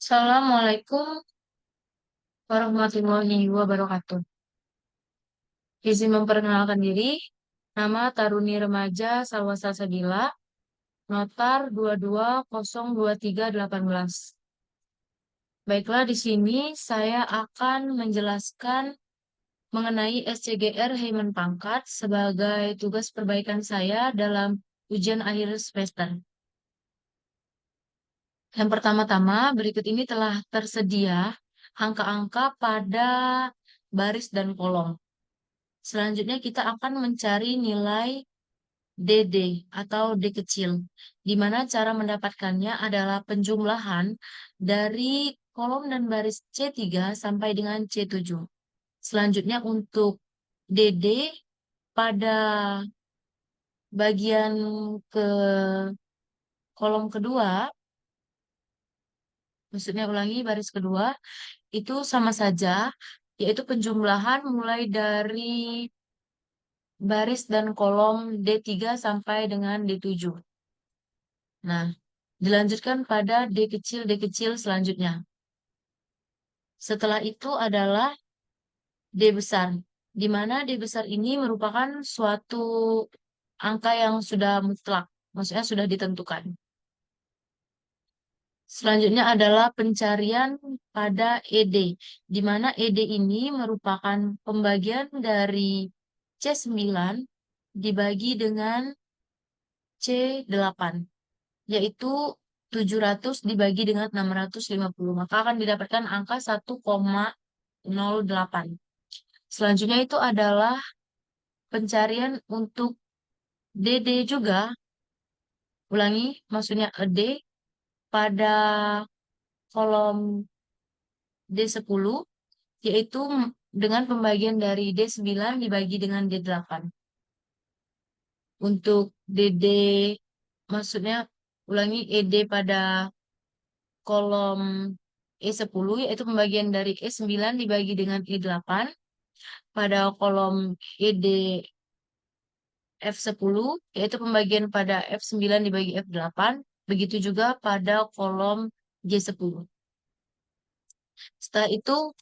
Assalamualaikum warahmatullahi wabarakatuh. Izin memperkenalkan diri, nama Taruni Remaja Salwa Salsabila, Notar 22023818. Baiklah, di sini saya akan menjelaskan mengenai SCGR Heiman Pangkat sebagai tugas perbaikan saya dalam ujian akhir semester. Yang pertama-tama, berikut ini telah tersedia angka-angka pada baris dan kolom. Selanjutnya kita akan mencari nilai DD atau D kecil, di mana cara mendapatkannya adalah penjumlahan dari kolom dan baris C3 sampai dengan C7. Selanjutnya untuk DD pada bagian ke kolom kedua, maksudnya ulangi baris kedua, itu sama saja, yaitu penjumlahan mulai dari baris dan kolom D3 sampai dengan D7. Nah, dilanjutkan pada D kecil selanjutnya. Setelah itu adalah D besar, di mana D besar ini merupakan suatu angka yang sudah mutlak, maksudnya sudah ditentukan. Selanjutnya adalah pencarian pada ED, di mana ED ini merupakan pembagian dari C9 dibagi dengan C8, yaitu 700 dibagi dengan 650, maka akan didapatkan angka 1,08. Selanjutnya itu adalah pencarian untuk DD juga, ulangi, maksudnya D pada kolom D10, yaitu dengan pembagian dari D9 dibagi dengan D8. Untuk DD, maksudnya ulangi ED pada kolom E10, yaitu pembagian dari E9 dibagi dengan E8. Pada kolom ED F10, yaitu pembagian pada F9 dibagi F8. Begitu juga pada kolom G10. Setelah itu,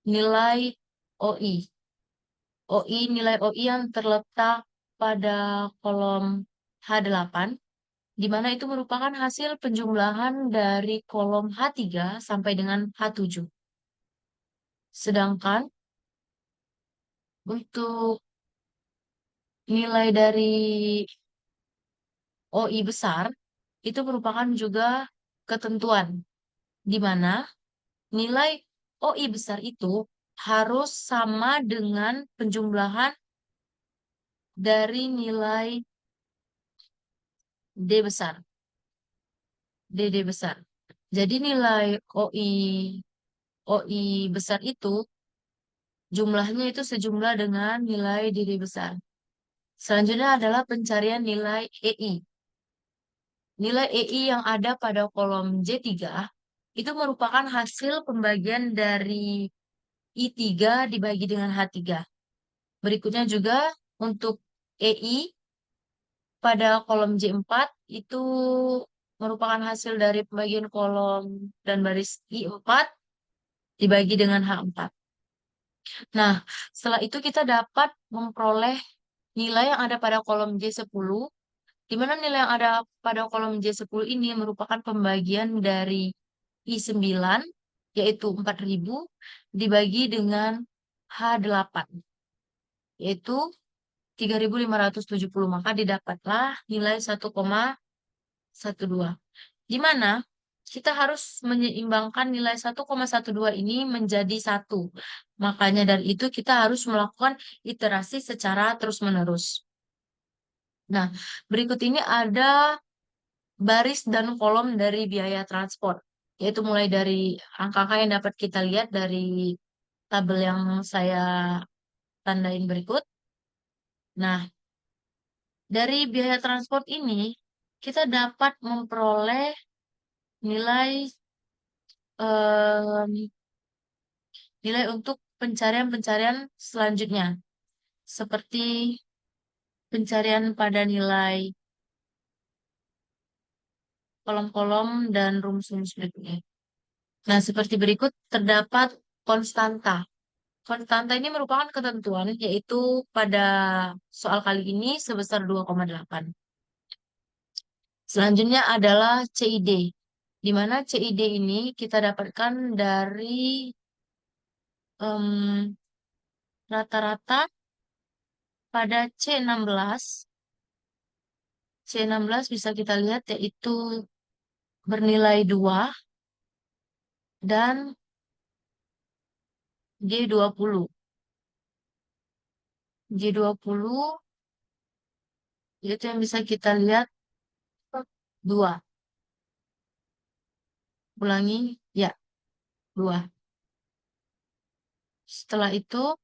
nilai OI. Nilai OI yang terletak pada kolom H8, di mana itu merupakan hasil penjumlahan dari kolom H3 sampai dengan H7. Sedangkan untuk nilai dari OI besar, itu merupakan juga ketentuan, di mana nilai OI besar itu harus sama dengan penjumlahan dari nilai D besar, DD besar. Jadi nilai OI besar itu jumlahnya itu sejumlah dengan nilai DD besar. Selanjutnya adalah pencarian nilai EI. Nilai EI yang ada pada kolom J3 itu merupakan hasil pembagian dari I3 dibagi dengan H3. Berikutnya juga untuk EI pada kolom J4 itu merupakan hasil dari pembagian kolom dan baris I4 dibagi dengan H4. Nah, setelah itu kita dapat memperoleh nilai yang ada pada kolom J10, di mana nilai yang ada pada kolom J10 ini merupakan pembagian dari I9, yaitu 4.000, dibagi dengan H8, yaitu 3.570. Maka didapatlah nilai 1,12. Di mana kita harus menyeimbangkan nilai 1,12 ini menjadi 1. Makanya dari itu kita harus melakukan iterasi secara terus-menerus. Nah, berikut ini ada baris dan kolom dari biaya transport, yaitu mulai dari angka-angka yang dapat kita lihat dari tabel yang saya tandain berikut. Nah, dari biaya transport ini kita dapat memperoleh nilai em, nilai untuk pencarian-pencarian selanjutnya, seperti pencarian pada nilai kolom-kolom dan rumus-rumus berikutnya. Nah, seperti berikut terdapat konstanta. Konstanta ini merupakan ketentuan, yaitu pada soal kali ini sebesar 2,8. Selanjutnya adalah CID, di mana CID ini kita dapatkan dari em, rata-rata pada C16. C16 bisa kita lihat yaitu bernilai 2 dan G20. G20 itu yang bisa kita lihat 2. Ulangi, ya, 2. Setelah itu,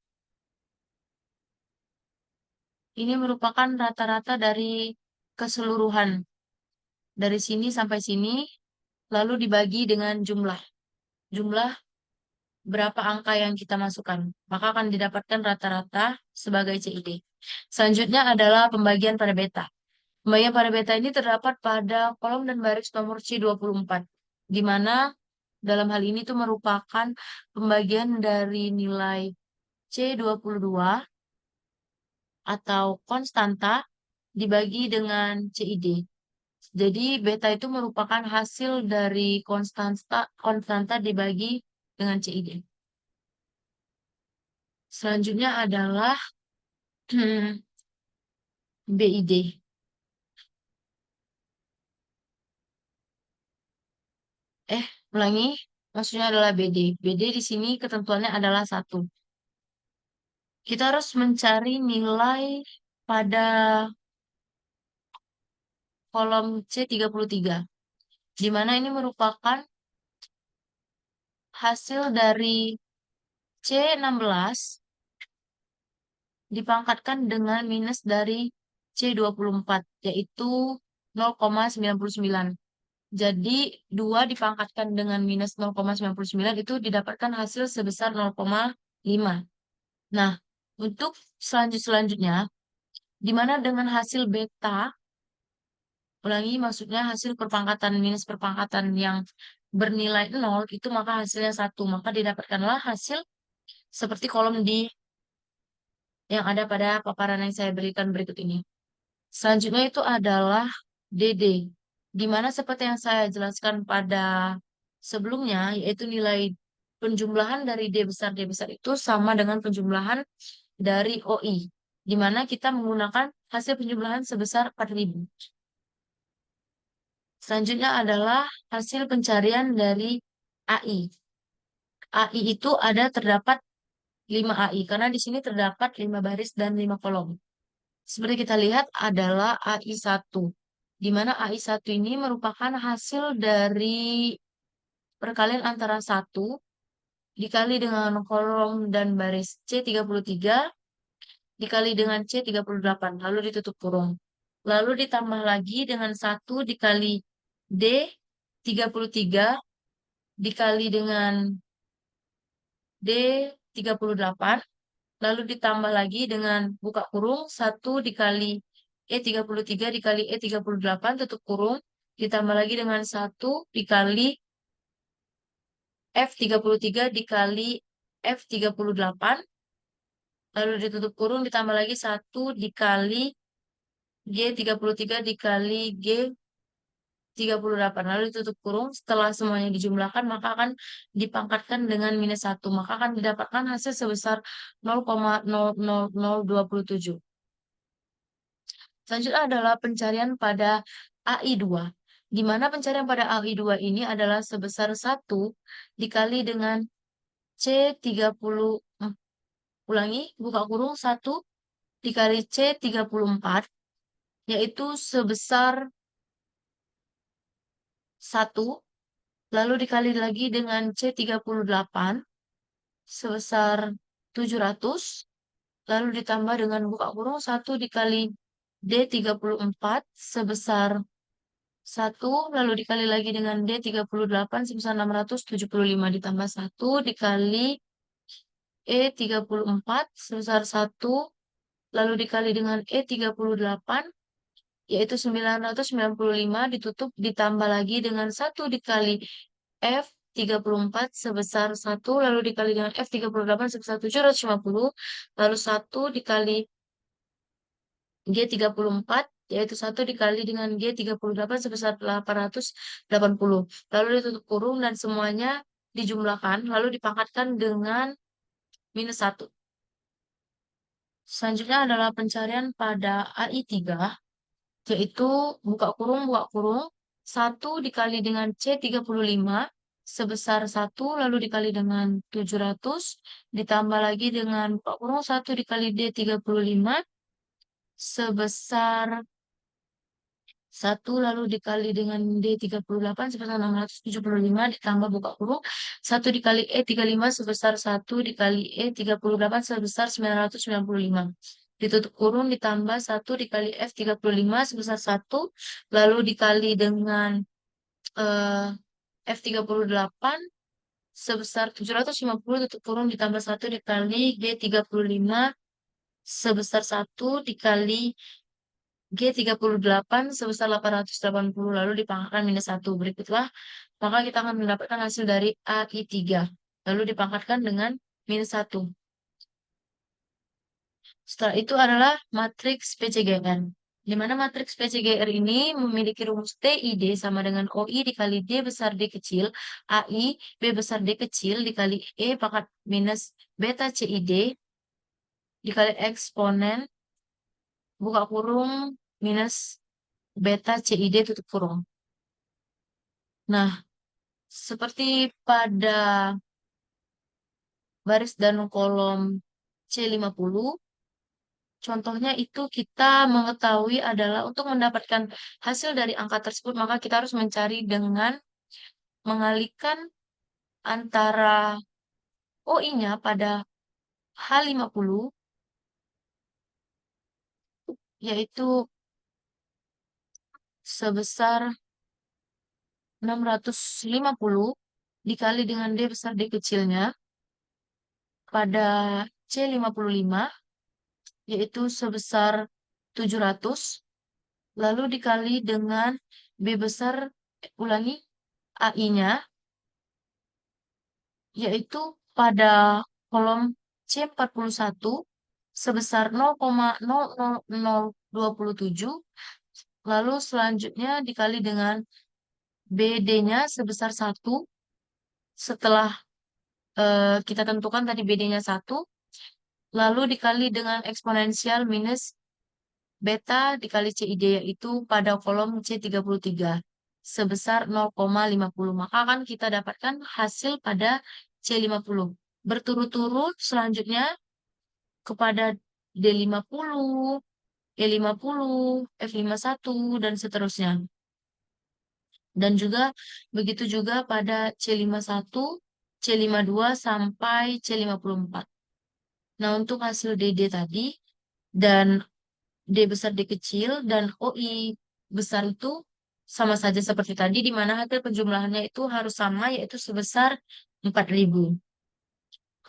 ini merupakan rata-rata dari keseluruhan. Dari sini sampai sini, lalu dibagi dengan jumlah. Jumlah berapa angka yang kita masukkan. Maka akan didapatkan rata-rata sebagai CID. Selanjutnya adalah pembagian pada beta. Pembagian pada beta ini terdapat pada kolom dan baris nomor C24. Di mana dalam hal ini itu merupakan pembagian dari nilai C22 atau konstanta dibagi dengan CID. Jadi beta itu merupakan hasil dari konstanta konstanta dibagi dengan CID. Selanjutnya adalah BID. Ulangi, maksudnya adalah BD. BD di sini ketentuannya adalah 1. Kita harus mencari nilai pada kolom C33, di mana ini merupakan hasil dari C16 dipangkatkan dengan minus dari C24, yaitu 0,99. Jadi 2 dipangkatkan dengan minus 0,99 itu didapatkan hasil sebesar 0,5. Nah, untuk selanjutnya, di mana dengan hasil beta, ulangi maksudnya hasil perpangkatan minus perpangkatan yang bernilai 0, itu maka hasilnya 1. Maka didapatkanlah hasil seperti kolom di yang ada pada paparan yang saya berikan berikut ini. Selanjutnya itu adalah DD, di mana seperti yang saya jelaskan pada sebelumnya, yaitu nilai penjumlahan dari D besar itu sama dengan penjumlahan dari OI, di mana kita menggunakan hasil penjumlahan sebesar 4.000. Selanjutnya adalah hasil pencarian dari AI. AI itu terdapat 5 AI, karena di sini terdapat 5 baris dan 5 kolom. Seperti kita lihat adalah AI1, di mana AI1 ini merupakan hasil dari perkalian antara 1 dikali dengan kolom dan baris C33 dikali dengan C38, lalu ditutup kurung. Lalu ditambah lagi dengan 1 dikali D33 dikali dengan D38, lalu ditambah lagi dengan buka kurung 1 dikali E33 dikali E38 tutup kurung, ditambah lagi dengan 1 dikali F33 dikali F38, lalu ditutup kurung, ditambah lagi 1 dikali G33 dikali G38, lalu ditutup kurung. Setelah semuanya dijumlahkan, maka akan dipangkatkan dengan minus 1. Maka akan didapatkan hasil sebesar 0,00027. Selanjutnya adalah pencarian pada AI2, di mana pencarian pada AI2 ini adalah sebesar 1 dikali dengan C30, ulangi, buka kurung 1 dikali C34, yaitu sebesar 1, lalu dikali lagi dengan C38 sebesar 700, lalu ditambah dengan buka kurung 1 dikali D34 sebesar 1, lalu dikali lagi dengan D38 sebesar 675, ditambah 1 dikali E34 sebesar 1, lalu dikali dengan E38, yaitu 995, ditutup, ditambah lagi dengan 1 dikali F 34 sebesar 1, lalu dikali dengan F38 sebesar 750, lalu 1 dikali G34, yaitu 1 dikali dengan G38 sebesar 880. Lalu ditutup kurung dan semuanya dijumlahkan, lalu dipangkatkan dengan minus 1. Selanjutnya adalah pencarian pada AI3, yaitu buka kurung, 1 dikali dengan C35 sebesar 1, lalu dikali dengan 700, ditambah lagi dengan buka kurung 1 dikali D35 sebesar 1, lalu dikali dengan D38 sebesar 675, ditambah buka kurung 1 dikali E35 sebesar 1 dikali E38 sebesar 995. Ditutup kurung ditambah 1 dikali F35 sebesar 1, lalu dikali dengan eh, F38 sebesar 750, tutup kurung ditambah 1 dikali G35 sebesar 1 dikali G38 sebesar 880, lalu dipangkatkan minus 1. Berikutlah, maka kita akan mendapatkan hasil dari AI3. Lalu dipangkatkan dengan minus 1. Setelah itu adalah matriks PCGR. Di mana matriks PCGR ini memiliki rumus TID sama dengan OI dikali D besar D kecil, AI B besar D kecil dikali E pangkat minus beta CID dikali eksponen buka kurung minus beta CID tutup kurung. Nah, seperti pada baris dan kolom C50, contohnya itu kita mengetahui adalah untuk mendapatkan hasil dari angka tersebut, maka kita harus mencari dengan mengalihkan antara OI-nya pada H50, yaitu sebesar 650 dikali dengan D besar D kecilnya pada C55, yaitu sebesar 700, lalu dikali dengan B besar, ulangi, AI-nya, yaitu pada kolom C41 sebesar 0,00027, lalu selanjutnya dikali dengan BD-nya sebesar 1, setelah kita tentukan tadi BD-nya 1, lalu dikali dengan eksponensial minus beta dikali CID, yaitu pada kolom C33 sebesar 0,50. Maka akan kita dapatkan hasil pada C50. Berturut-turut selanjutnya kepada D50, E50, F51, dan seterusnya. Dan juga begitu juga pada C51, C52, sampai C54. Nah, untuk hasil DD tadi, dan D besar D kecil dan OI besar itu sama saja seperti tadi, di mana hasil penjumlahannya itu harus sama, yaitu sebesar 4.000.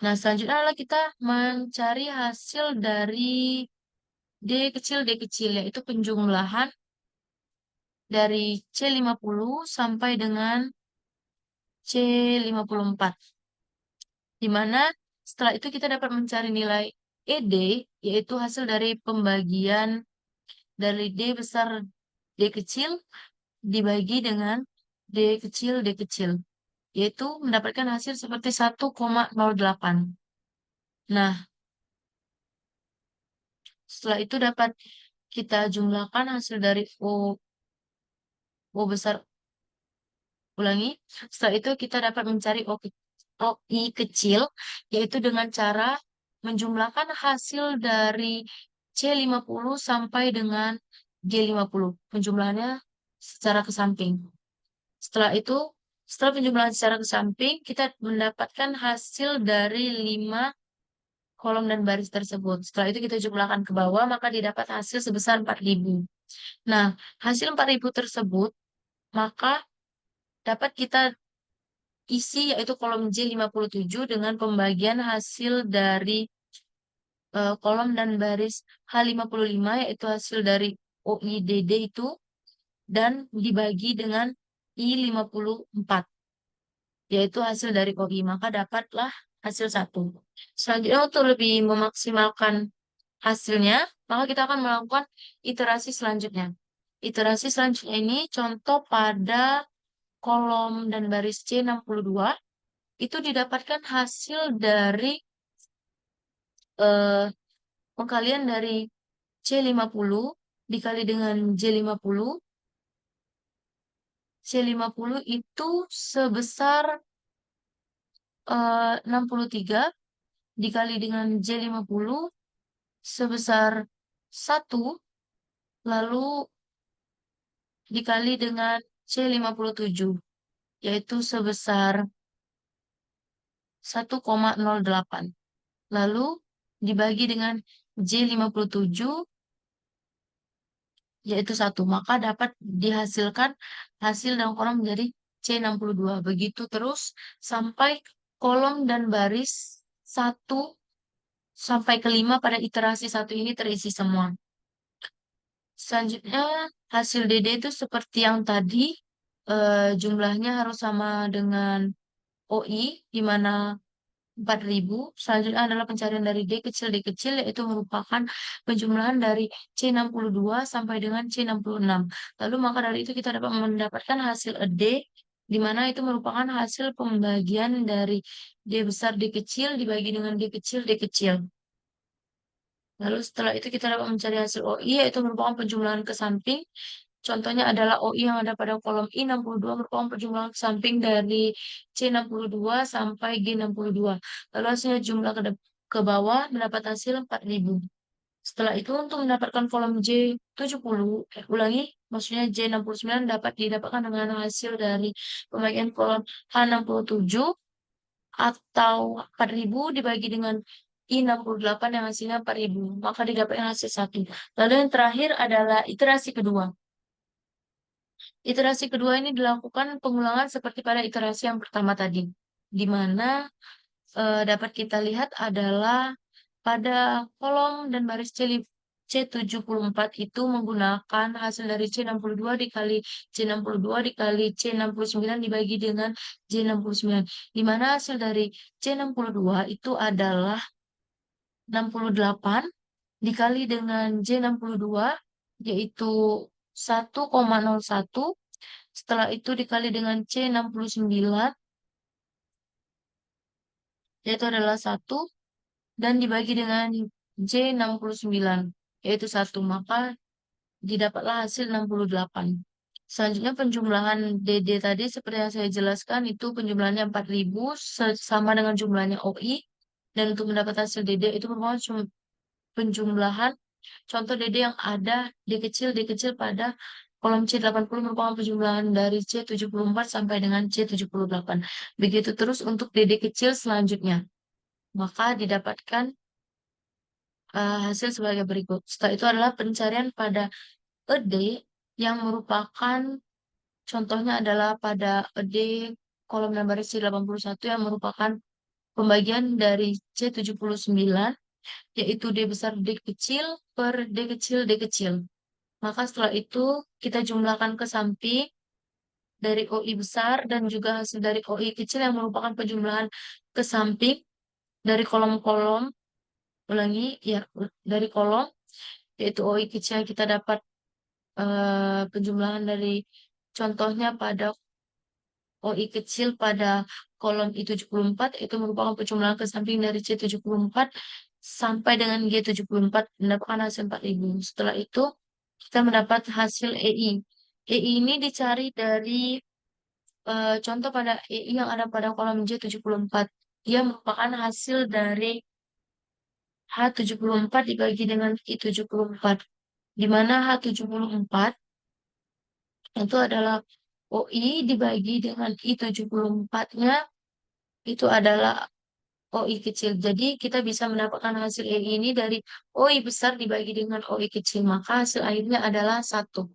Nah, selanjutnya adalah kita mencari hasil dari D kecil, yaitu penjumlahan dari C50 sampai dengan C54. Di mana setelah itu kita dapat mencari nilai ED, yaitu hasil dari pembagian dari D besar D kecil dibagi dengan D kecil, yaitu mendapatkan hasil seperti 1,08. Nah, setelah itu dapat kita jumlahkan hasil dari O besar, ulangi. Setelah itu kita dapat mencari OI kecil, yaitu dengan cara menjumlahkan hasil dari C50 sampai dengan G50. Penjumlahannya secara ke samping. Setelah itu, setelah penjumlahan secara ke samping, kita mendapatkan hasil dari 5 kolom dan baris tersebut. Setelah itu kita jumlahkan ke bawah, maka didapat hasil sebesar 4.000. Nah, hasil 4.000 tersebut, maka dapat kita isi, yaitu kolom J57 dengan pembagian hasil dari kolom dan baris H55, yaitu hasil dari OIDD itu, dan dibagi dengan I54. yaitu hasil dari OI, maka dapatlah hasil 1. Selanjutnya untuk lebih memaksimalkan hasilnya, maka kita akan melakukan iterasi selanjutnya. Iterasi selanjutnya ini contoh pada kolom dan baris C62 itu didapatkan hasil dari eh, pengkalian dari C50 dikali dengan J50. C50 itu sebesar 63 dikali dengan J50 sebesar 1, lalu dikali dengan C57, yaitu sebesar 1,08. Lalu dibagi dengan J57, yaitu 1. Maka dapat dihasilkan hasil dalam kolom menjadi C62. Begitu terus sampai kolom dan baris 1 sampai ke 5 pada iterasi 1 ini terisi semua. Selanjutnya, hasil DD itu seperti yang tadi, jumlahnya harus sama dengan OI, di mana 4.000. Selanjutnya adalah pencarian dari D kecil, yaitu merupakan penjumlahan dari C62 sampai dengan C66. Lalu maka dari itu kita dapat mendapatkan hasil D, di mana itu merupakan hasil pembagian dari D besar D kecil dibagi dengan D kecil. Lalu setelah itu kita dapat mencari hasil OI, yaitu merupakan penjumlahan ke samping. Contohnya adalah OI yang ada pada kolom I62 merupakan penjumlahan ke samping dari C62 sampai G62. Lalu hasilnya jumlah ke bawah mendapat hasil 4.000. Setelah itu untuk mendapatkan kolom J70, ulangi, maksudnya J69 dapat didapatkan dengan hasil dari pembagian kolom H67 atau 4.000 dibagi dengan I68 yang hasilnya 4.000. Maka didapatkan hasil 1. Lalu yang terakhir adalah iterasi kedua. Iterasi kedua ini dilakukan pengulangan seperti pada iterasi yang pertama tadi, di mana dapat kita lihat adalah pada kolom dan baris C74 itu menggunakan hasil dari C62 dikali C62 dikali C69 dibagi dengan J69, di mana hasil dari C62 itu adalah 68 dikali dengan J62, yaitu 1,01. Setelah itu dikali dengan C69, yaitu adalah 1, dan dibagi dengan J69, yaitu 1. Maka didapatlah hasil 68. Selanjutnya penjumlahan DD tadi seperti yang saya jelaskan itu penjumlahannya 4.000 sama dengan jumlahnya OI. Dan untuk mendapat hasil DD itu merupakan penjumlahan contoh DD yang ada D kecil pada kolom C80 merupakan penjumlahan dari C74 sampai dengan C78. Begitu terus untuk DD kecil selanjutnya. Maka didapatkan hasil sebagai berikut. Setelah itu adalah pencarian pada ED yang merupakan contohnya adalah pada ED kolom nomor C81 yang merupakan pembagian dari C79, yaitu D besar D kecil per D kecil. Maka setelah itu kita jumlahkan ke samping dari OI besar dan juga hasil dari OI kecil yang merupakan penjumlahan ke samping dari kolom-kolom. Ulangi, ya, dari kolom, yaitu OI kecil kita dapat penjumlahan dari contohnya pada OI kecil pada kolom I74 itu merupakan penjumlahan ke samping dari C74 sampai dengan G74 mendapatkan hasil 4.000. Setelah itu kita mendapat hasil EI. EI ini dicari dari contoh pada EI yang ada pada kolom J74. Dia merupakan hasil dari H74 dibagi dengan I74. Di mana H74 itu adalah OI dibagi dengan I74-nya itu adalah OI kecil. Jadi kita bisa mendapatkan hasil EI ini dari OI besar dibagi dengan OI kecil. Maka hasil akhirnya adalah 1.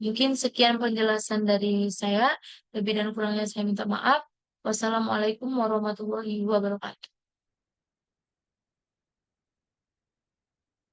Mungkin sekian penjelasan dari saya. Lebih dan kurangnya saya minta maaf. Wassalamualaikum warahmatullahi wabarakatuh.